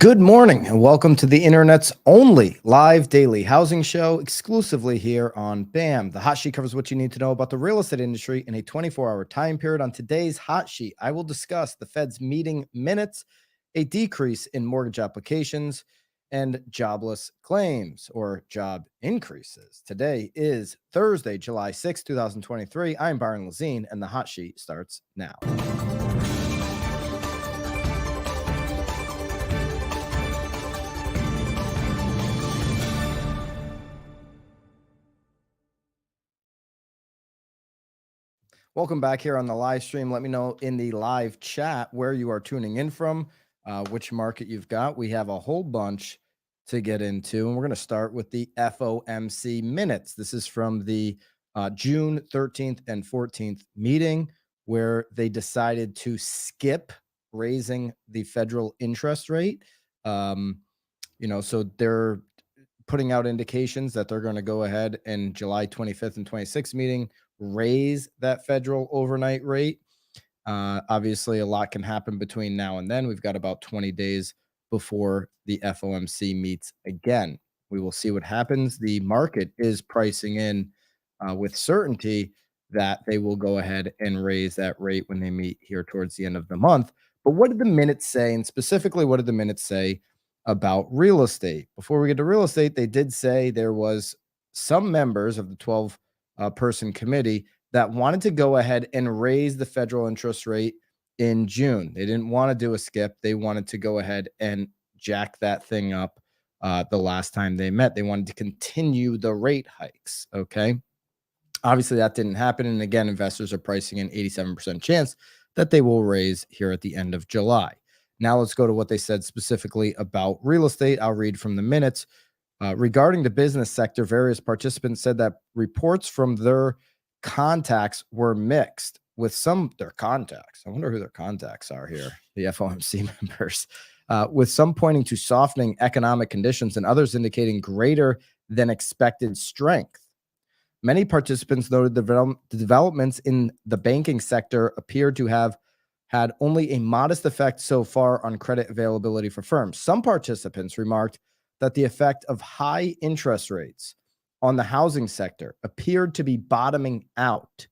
Good morning and welcome to the internet's only live daily housing show exclusively here on BAM. The hot sheet covers what you need to know about the real estate industry in a 24-hour time period. On today's hot sheet, I will discuss the Fed's meeting minutes, a decrease in mortgage applications, and jobless claims or job increases. Today is Thursday, July 6, 2023. I'm Byron Lazine, and the hot sheet starts now. Welcome back here on the live stream. Let me know in the live chat where you are tuning in from, which market you've got. We have a whole bunch to get into, and we're going to start with the FOMC minutes. This is from the June 13th and 14th meeting where they decided to skip raising the federal interest rate. So they're putting out indications that they're going to go ahead and July 25th and 26th meeting raise that federal overnight rate. Obviously, a lot can happen between now and then. We've got about 20 days before the FOMC meets again. We will see what happens. The market is pricing in with certainty that they will go ahead and raise that rate when they meet here towards the end of the month. But what did the minutes say? And specifically, what did the minutes say about real estate? Before we get to real estate, they did say there was some members of the 12 person committee that wanted to go ahead and raise the federal interest rate in June. They didn't want to do a skip. They wanted to go ahead and jack that thing up the last time they met. They wanted to continue the rate hikes. Okay. Obviously, that didn't happen. And again, investors are pricing in 87% chance that they will raise here at the end of July. Now let's go to what they said specifically about real estate. I'll read from the minutes. Regarding the business sector, various participants said that reports from their contacts were mixed with their contacts. I wonder who their contacts are here, the FOMC members, with some pointing to softening economic conditions and others indicating greater than expected strength. Many participants noted the developments in the banking sector appeared to have had only a modest effect so far on credit availability for firms. Some participants remarked that the effect of high interest rates on the housing sector appeared to be bottoming out,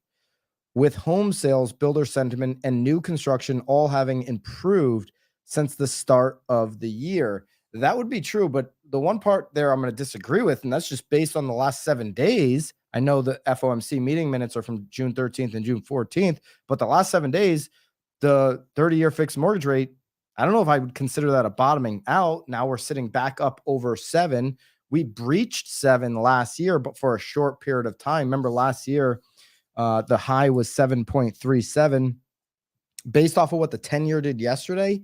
with home sales, builder sentiment, and new construction all having improved since the start of the year. That would be true, but the one part there I'm going to disagree with, and that's just based on the last 7 days. I know the FOMC meeting minutes are from June 13th and June 14th, but the last 7 days, the 30-year fixed mortgage rate, I don't know if I would consider that a bottoming out. Now we're sitting back up over 7. We breached 7 last year, but for a short period of time. Remember last year, the high was 7.37. Based off of what the 10-year did yesterday,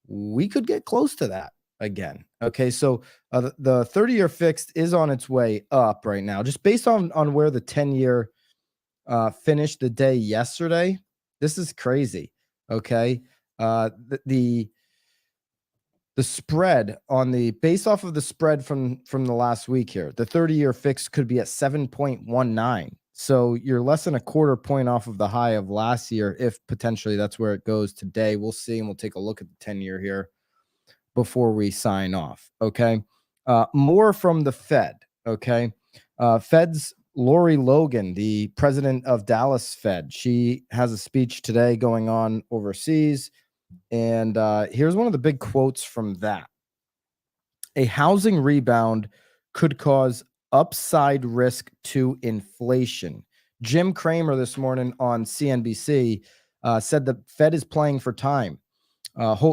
we could get close to that again. Okay, so the 30-year fixed is on its way up right now, just based on where the 10-year finished the day yesterday. This is crazy. Okay. The spread on based off of the spread from the last week here, the 30-year fix could be at 7.19. So you're less than a quarter point off of the high of last year. If potentially that's where it goes today, we'll see. And we'll take a look at the 10-year here before we sign off. Okay. More from the Fed. Okay. Fed's Lori Logan, the president of Dallas Fed, she has a speech today going on overseas. And here's one of the big quotes from that. A housing rebound could cause upside risk to inflation. Jim Cramer this morning on CNBC said the Fed is playing for time.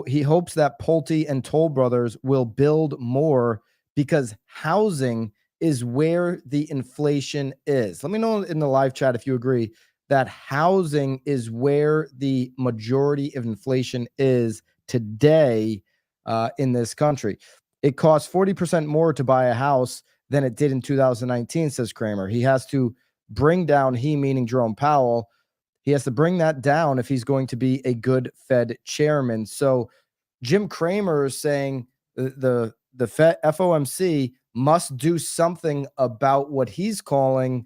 He hopes that Pulte and Toll Brothers will build more because housing is where the inflation is. Let me know in the live chat if you agree that housing is where the majority of inflation is today in this country. It costs 40% more to buy a house than it did in 2019, says Kramer. He has to bring down, he meaning Jerome Powell, he has to bring that down if he's going to be a good Fed chairman. So Jim Cramer is saying the Fed FOMC must do something about what he's calling,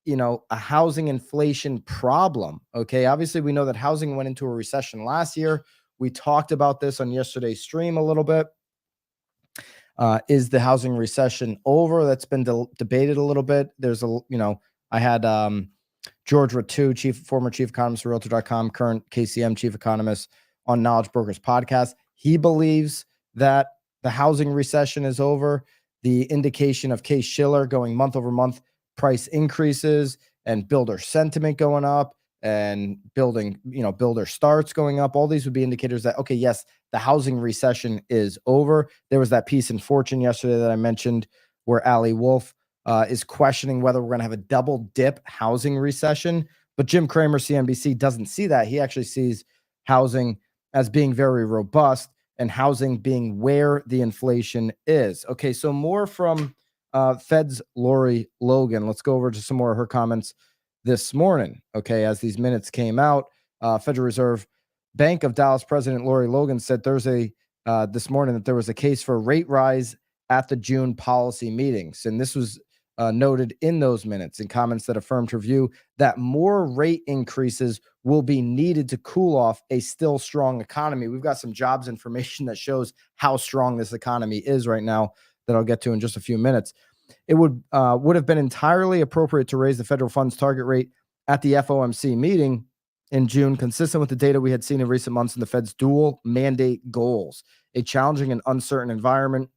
a housing inflation problem. Okay. Obviously, we know that housing went into a recession last year. We talked about this on yesterday's stream a little bit. Is the housing recession over? That's been debated a little bit. There's I had George Ratu, former chief economist of Realtor.com, current KCM chief economist on Knowledge Brokers podcast. He believes that the housing recession is over. The indication of Case Shiller going month over month price increases and builder sentiment going up and builder starts going up. All these would be indicators that, okay, yes, the housing recession is over. There was that piece in Fortune yesterday that I mentioned where Ali Wolf is questioning whether we're going to have a double dip housing recession. But Jim Cramer, CNBC, doesn't see that. He actually sees housing as being very robust and housing being where the inflation is. Okay, so more from Fed's Lori Logan. Let's go over to some more of her comments this morning. Okay, as these minutes came out, Federal Reserve Bank of Dallas President Lori Logan said Thursday this morning that there was a case for a rate rise at the June policy meetings. And this was noted in those minutes and comments that affirmed her view that more rate increases will be needed to cool off a still strong economy. We've got some jobs information that shows how strong this economy is right now that I'll get to in just a few minutes. It would have been entirely appropriate to raise the federal funds target rate at the FOMC meeting in June, consistent with the data we had seen in recent months in the Fed's dual mandate goals. A challenging and uncertain environment.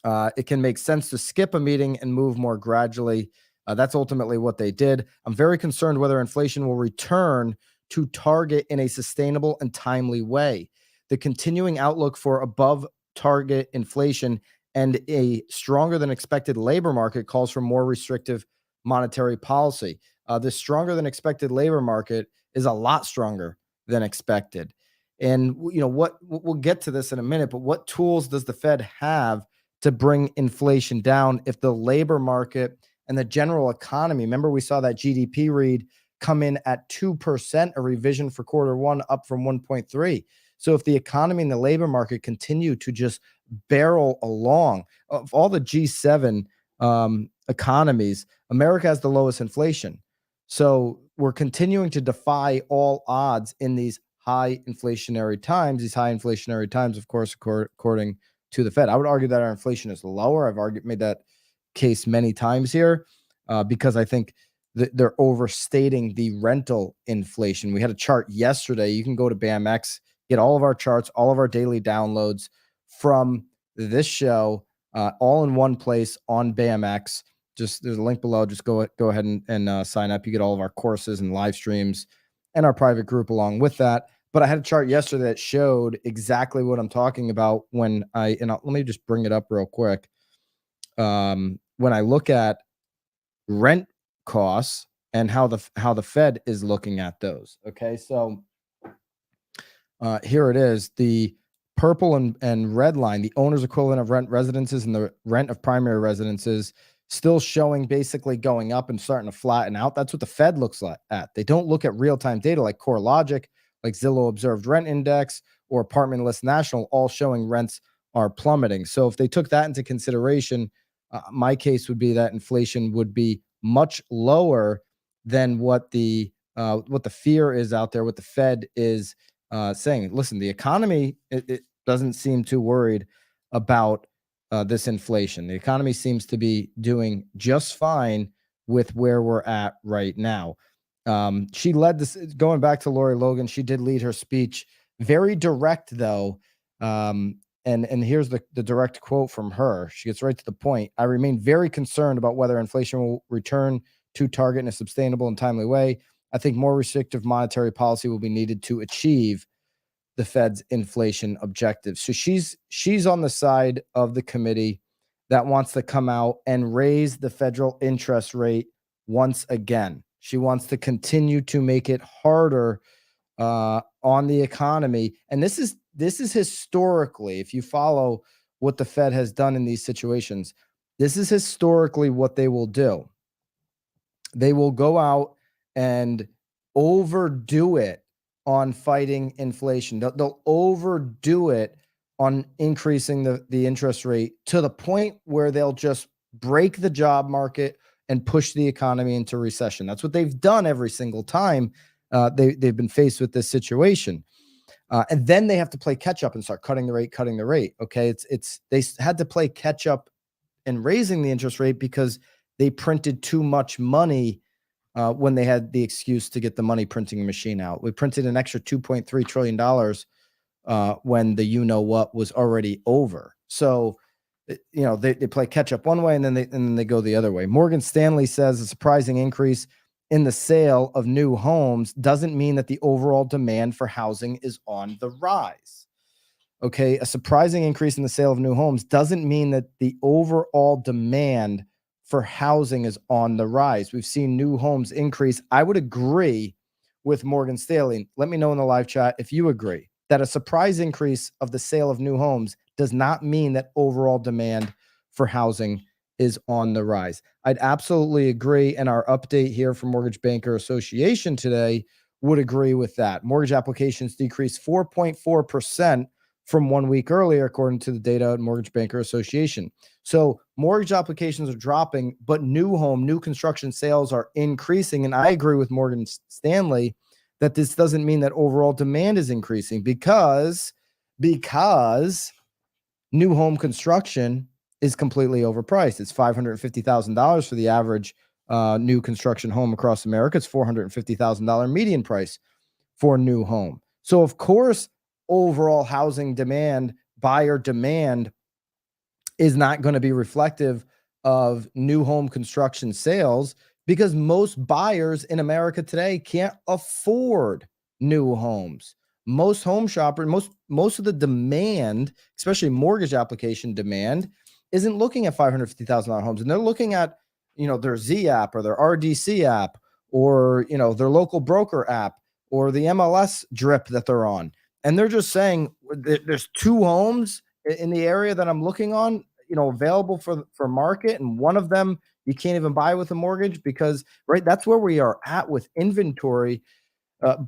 It can make sense to skip a meeting and move more gradually. That's ultimately what they did. I'm very concerned whether inflation will return to target in a sustainable and timely way. The continuing outlook for above target inflation and a stronger than expected labor market calls for more restrictive monetary policy. The stronger than expected labor market is a lot stronger than expected. And what we'll get to this in a minute, but what tools does the Fed have to bring inflation down if the labor market and the general economy, remember we saw that GDP read come in at 2%, a revision for quarter one up from 1.3. So if the economy and the labor market continue to just barrel along, of all the G7 economies, America has the lowest inflation. So we're continuing to defy all odds in these high inflationary times. These high inflationary times, of course, according to the Fed. I would argue that our inflation is lower. I've made that case many times here because I think they're overstating the rental inflation. We had a chart yesterday. You can go to BAMX, get all of our charts, all of our daily downloads from this show, all in one place on BAMX. Just there's a link below. Just go ahead and sign up. You get all of our courses and live streams and our private group along with that. But I had a chart yesterday that showed exactly what I'm talking about when let me just bring it up real quick. When I look at rent costs and how the Fed is looking at those. Okay, so here it is. The purple and red line, the owner's equivalent of rent residences and the rent of primary residences, still showing basically going up and starting to flatten out. That's what the Fed looks like at. They don't look at real-time data like CoreLogic, like Zillow Observed Rent Index or Apartment List National, all showing rents are plummeting. So if they took that into consideration, my case would be that inflation would be much lower than what the fear is out there, what the Fed is saying. Listen, the economy, it doesn't seem too worried about this inflation. The economy seems to be doing just fine with where we're at right now. She led this, going back to Lori Logan, she did lead her speech very direct though. And here's the direct quote from her. She gets right to the point. I remain very concerned about whether inflation will return to target in a sustainable and timely way. I think more restrictive monetary policy will be needed to achieve the Fed's inflation objectives. So she's on the side of the committee that wants to come out and raise the federal interest rate once again. She wants to continue to make it harder on the economy. And this is historically, if you follow what the Fed has done in these situations, this is historically what they will do. They will go out and overdo it on fighting inflation. They'll overdo it on increasing the interest rate to the point where they'll just break the job market and push the economy into recession. That's what they've done every single time they've been faced with this situation. And then they have to play catch up and start cutting the rate. Okay, they had to play catch up and raising the interest rate because they printed too much money when they had the excuse to get the money printing machine out. We printed an extra $2.3 trillion when the what was already over. So, they play catch up one way and then they go the other way. Morgan Stanley says a surprising increase in the sale of new homes doesn't mean that the overall demand for housing is on the rise. Okay, a surprising increase in the sale of new homes doesn't mean that the overall demand for housing is on the rise. We've seen new homes increase. I would agree with Morgan Stanley. Let me know in the live chat if you agree that a surprise increase of the sale of new homes does not mean that overall demand for housing is on the rise. I'd absolutely agree. And our update here from Mortgage Banker Association today would agree with that. Mortgage applications decreased 4.4% from 1 week earlier, according to the data at Mortgage Banker Association. So mortgage applications are dropping, but new construction sales are increasing. And I agree with Morgan Stanley that this doesn't mean that overall demand is increasing because new home construction is completely overpriced. It's $550,000 for the average new construction home across America. It's $450,000 median price for a new home. So of course, overall housing demand, buyer demand is not going to be reflective of new home construction sales because most buyers in America today can't afford new homes. Most home shoppers, most of the demand, especially mortgage application demand, isn't looking at $550,000 homes, and they're looking at their Z app or their RDC app or their local broker app or the MLS drip that they're on, and they're just saying there's two homes in the area that I'm looking on, available for market, and one of them you can't even buy with a mortgage because that's where we are at with inventory.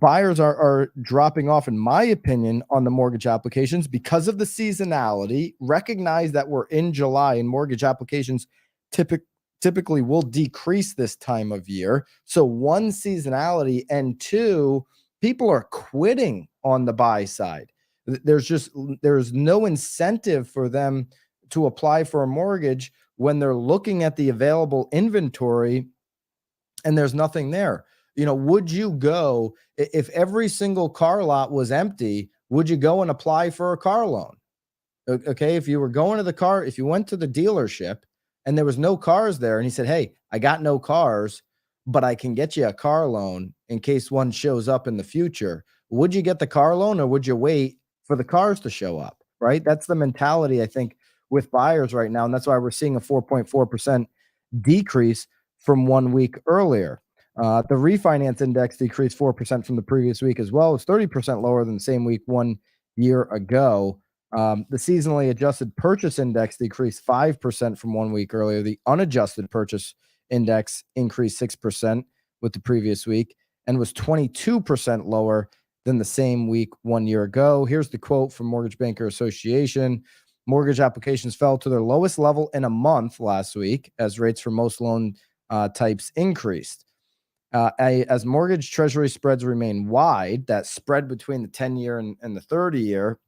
Buyers are dropping off, in my opinion, on the mortgage applications because of the seasonality. Recognize that we're in July and mortgage applications typically will decrease this time of year. So one, seasonality, and two, people are quitting on the buy side. There's no incentive for them to apply for a mortgage when they're looking at the available inventory and there's nothing there. Would you go if every single car lot was empty? Would you go and apply for a car loan? Okay, if you went to the dealership and there was no cars there, and he said, "Hey, I got no cars, but I can get you a car loan in case one shows up in the future." Would you get the car loan or would you wait for the cars to show up? Right? That's the mentality, I think, with buyers right now, and that's why we're seeing a 4.4% decrease from 1 week earlier. The refinance index decreased 4% from the previous week as well. It's 30% lower than the same week 1 year ago. The seasonally adjusted purchase index decreased 5% from 1 week earlier. The unadjusted purchase index increased 6% with the previous week and was 22% lower than the same week 1 year ago. Here's the quote from Mortgage Banker Association. Mortgage applications fell to their lowest level in a month last week as rates for most loan types increased. As mortgage treasury spreads remain wide, that spread between the 10-year and the 30-year,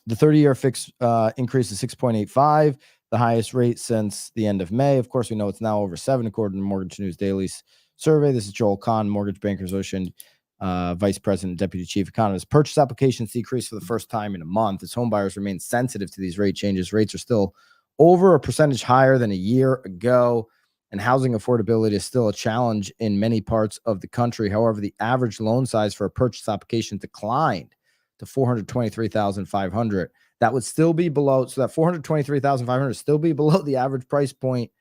the 30-year fix increased to 6.85, the highest rate since the end of May. Of course, we know it's now over 7, according to Mortgage News Daily's survey. This is Joel Kahn, Mortgage Bankers Association Vice President, Deputy Chief Economist. Purchase applications decreased for the first time in a month as homebuyers remain sensitive to these rate changes. Rates are still over a percentage higher than a year ago, and housing affordability is still a challenge in many parts of the country. However, the average loan size for a purchase application declined to $423,500. That would still be below. So that $423,500 still be below the average price point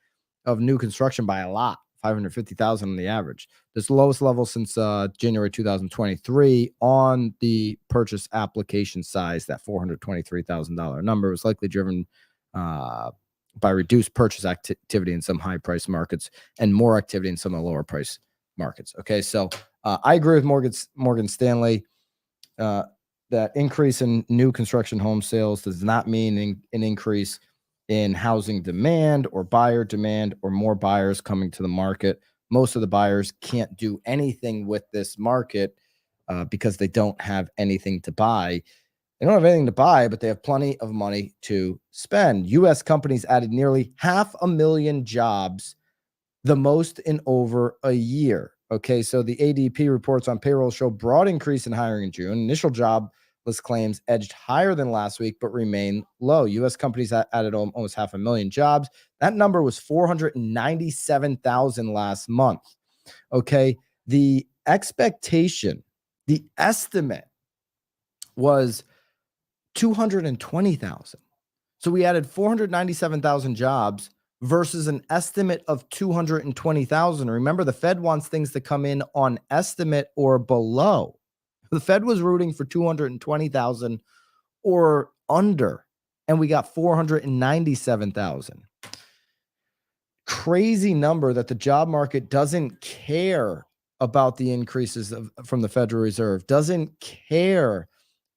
of new construction by a lot. $550,000 on the average. This is the lowest level since January 2023 on the purchase application size. That $423,000 number was likely driven by reduced purchase activity in some high price markets and more activity in some of the lower price markets. Okay, so I agree with Morgan Stanley. That increase in new construction home sales does not mean an increase in housing demand or buyer demand or more buyers coming to the market. Most of the buyers can't do anything with this market because they don't have anything to buy. They don't have anything to buy, but they have plenty of money to spend. U.S. companies added nearly 500,000 jobs, the most in over a year. Okay, so the ADP reports on payroll show broad increase in hiring in June. Initial jobless claims edged higher than last week, but remain low. U.S. companies added almost 500,000 jobs. That number was 497,000 last month. Okay, the expectation, the estimate was 220,000. So we added 497,000 jobs versus an estimate of 220,000. Remember, the Fed wants things to come in on estimate or below. The Fed was rooting for 220,000 or under, and we got 497,000. Crazy number that the job market doesn't care about the increases from the Federal Reserve, doesn't care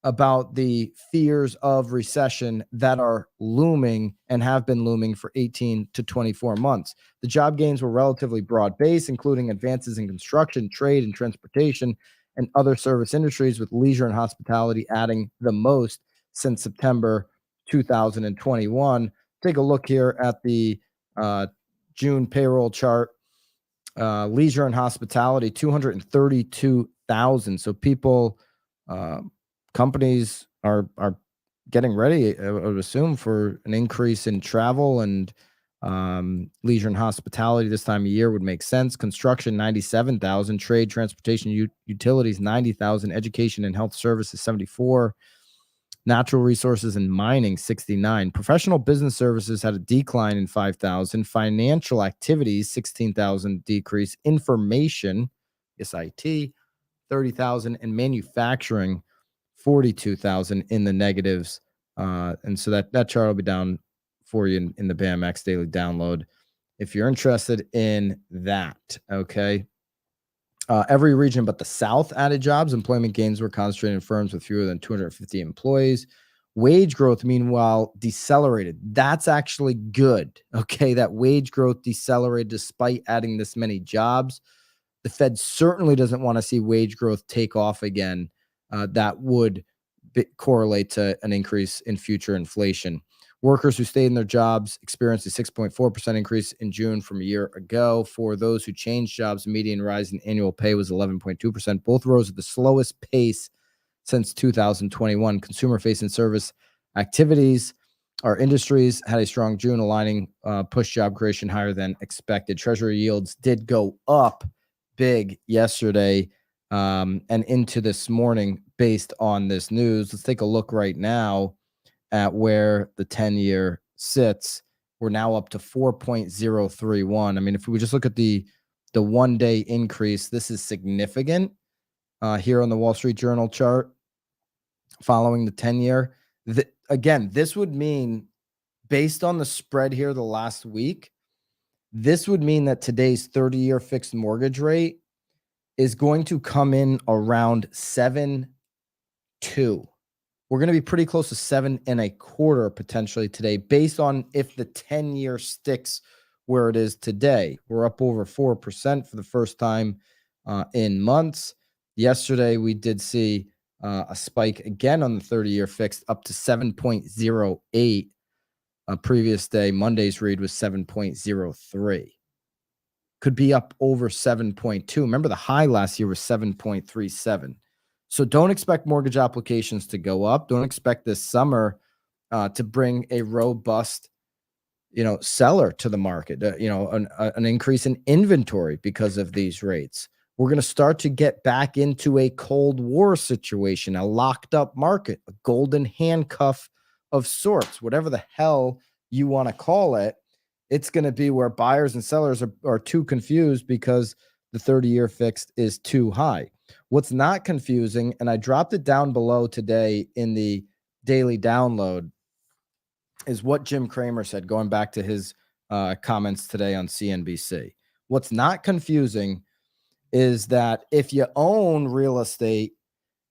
about the fears of recession that are looming and have been looming for 18 to 24 months. The job gains were relatively broad-based, including advances in construction, trade, and transportation, and other service industries, with leisure and hospitality adding the most since September 2021. Take a look here at the June payroll chart. Leisure and hospitality, 232,000. So people, companies are getting ready, I would assume, for an increase in travel, and leisure and hospitality this time of year would make sense. Construction, 97,000. Trade, transportation, utilities, 90,000. Education and health services, 74. Natural resources and mining, 69. Professional business services had a decline in 5,000. Financial activities, 16,000 decrease. Information, SIT, 30,000. And manufacturing, 42,000 in the negatives. And so that chart will be down for you in the BAMX daily download if you're interested in that. Okay. Every region but the South added jobs. Employment gains were concentrated in firms with fewer than 250 employees. Wage growth, meanwhile, decelerated. That's actually good. Okay, that wage growth decelerated despite adding this many jobs. The Fed certainly doesn't want to see wage growth take off again. That would correlate to an increase in future inflation. Workers who stayed in their jobs experienced a 6.4% increase in June from a year ago. For those who changed jobs, the median rise in annual pay was 11.2%. Both rose at the slowest pace since 2021. Consumer-facing service activities, our industries, had a strong June, aligning push job creation higher than expected. Treasury yields did go up big yesterday and into this morning based on this news. Let's take a look right now at where the 10-year sits. We're now up to 4.031. I mean, if we just look at the 1-day increase, this is significant here on the Wall Street Journal chart following the 10-year. Again, this would mean, based on the spread here the last week, this would mean that today's 30-year fixed mortgage rate is going to come in around 7.2. We're going to be pretty close to 7.25 potentially today, based on if the 10-year sticks where it is today. We're up over 4% for the first time in months. Yesterday, we did see a spike again on the 30-year fixed up to 7.08. Previous day, Monday's read was 7.03. Could be up over 7.2. Remember, the high last year was 7.37. So don't expect mortgage applications to go up. Don't expect this summer to bring a robust, seller to the market, an increase in inventory because of these rates. We're going to start to get back into a Cold War situation, a locked up market, a golden handcuff of sorts, whatever the hell you want to call it. It's going to be where buyers and sellers are too confused because the 30-year fixed is too high. What's not confusing, and I dropped it down below today in the daily download, is what Jim Cramer said, going back to his comments today on CNBC. What's not confusing is that if you own real estate,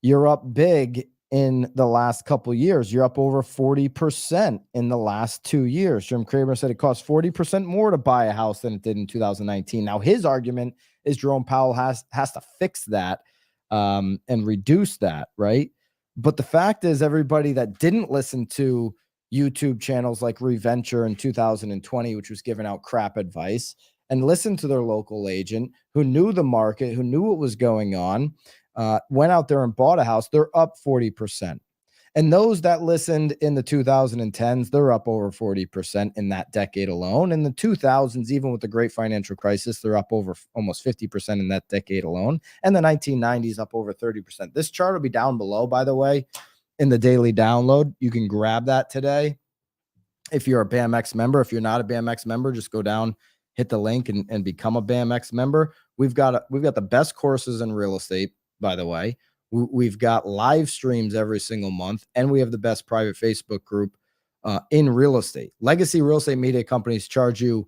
you're up big in the last couple of years. You're up over 40% in the last 2 years. Jim Cramer said it costs 40% more to buy a house than it did in 2019. Now, his argument is Jerome Powell has to fix that. and reduce that, right? But the fact is, everybody that didn't listen to YouTube channels like Reventure in 2020, which was giving out crap advice, and listened to their local agent who knew the market, who knew what was going on, went out there and bought a house, they're up 40%. And those that listened in the 2010s, they're up over 40% in that decade alone. In the 2000s, even with the great financial crisis, they're up over almost 50% in that decade alone. And the 1990s up over 30%. This chart will be down below, by the way, in the daily download. You can grab that today if you're a BAMX member. If you're not a BAMX member, just go down, hit the link, and become a BAMX member. We've got the best courses in real estate, by the way. We've got live streams every single month, and we have the best private Facebook group in real estate. Legacy real estate media companies charge you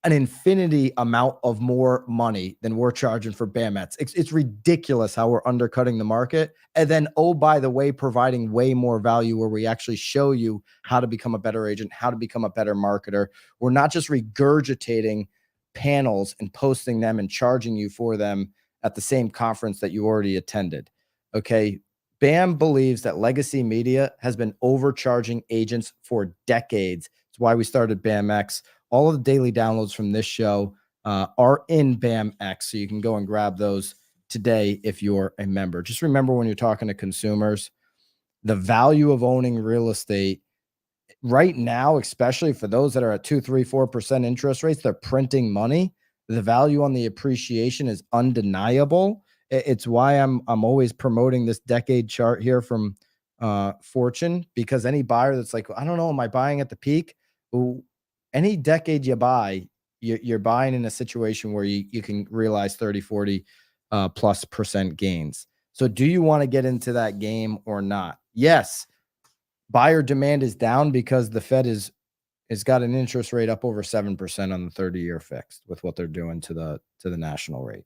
an infinity amount of more money than we're charging for BAMETs. It's ridiculous how we're undercutting the market. And then, oh, by the way, providing way more value where we actually show you how to become a better agent, how to become a better marketer. We're not just regurgitating panels and posting them and charging you for them at the same conference that you already attended. Okay. BAM believes that legacy media has been overcharging agents for decades. It's why we started BAMX. All of the daily downloads from this show are in BAMX, so you can go and grab those today if you're a member. Just remember, when you're talking to consumers, the value of owning real estate right now, especially for those that are at 2, 3, 4% interest rates, they're printing money. The value on the appreciation is undeniable. It's why I'm always promoting this decade chart here from Fortune, because any buyer that's like, I don't know, am I buying at the peak? Well, any decade you buy, you're buying in a situation where you can realize 30, 40 plus percent gains. So do you want to get into that game or not? Yes. Buyer demand is down because the Fed has got an interest rate up over 7% on the 30-year fixed with what they're doing to the national rate.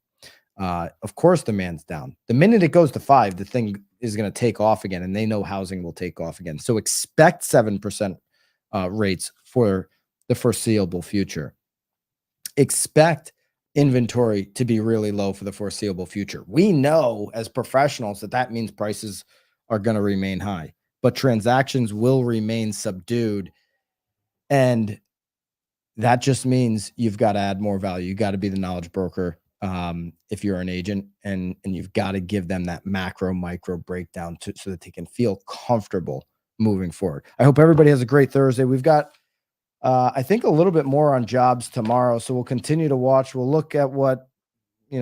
Of course, demand's down. The minute it goes to 5, the thing is going to take off again, and they know housing will take off again. So expect 7% rates for the foreseeable future. Expect inventory to be really low for the foreseeable future. We know as professionals that means prices are going to remain high, but transactions will remain subdued. And that just means you've got to add more value. You got to be the knowledge broker if you're an agent, and you've got to give them that macro micro breakdown so that they can feel comfortable moving forward. I hope everybody has a great Thursday. We've got I think a little bit more on jobs tomorrow. So we'll continue to watch. We'll look at what,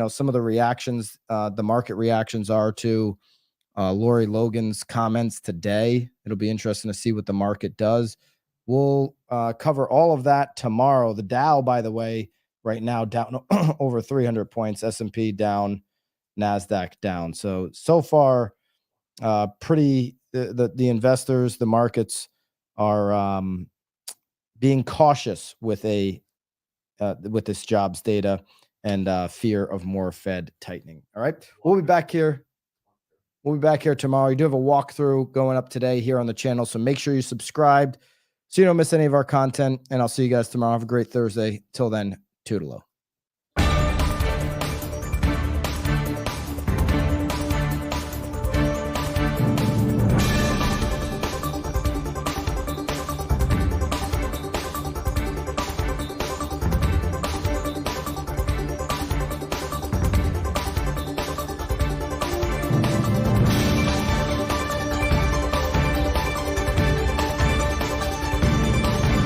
some of the reactions, the market reactions are to Lori Logan's comments today. It'll be interesting to see what the market does. We'll cover all of that tomorrow. The Dow, by the way, right now down over 300 points, S&P down, NASDAQ down. So far, the investors, the markets are being cautious with this jobs data and fear of more Fed tightening. All right. We'll be back here. We'll be back here tomorrow. You do have a walkthrough going up today here on the channel, so make sure you subscribed so you don't miss any of our content. And I'll see you guys tomorrow. Have a great Thursday. Till then, toodaloo.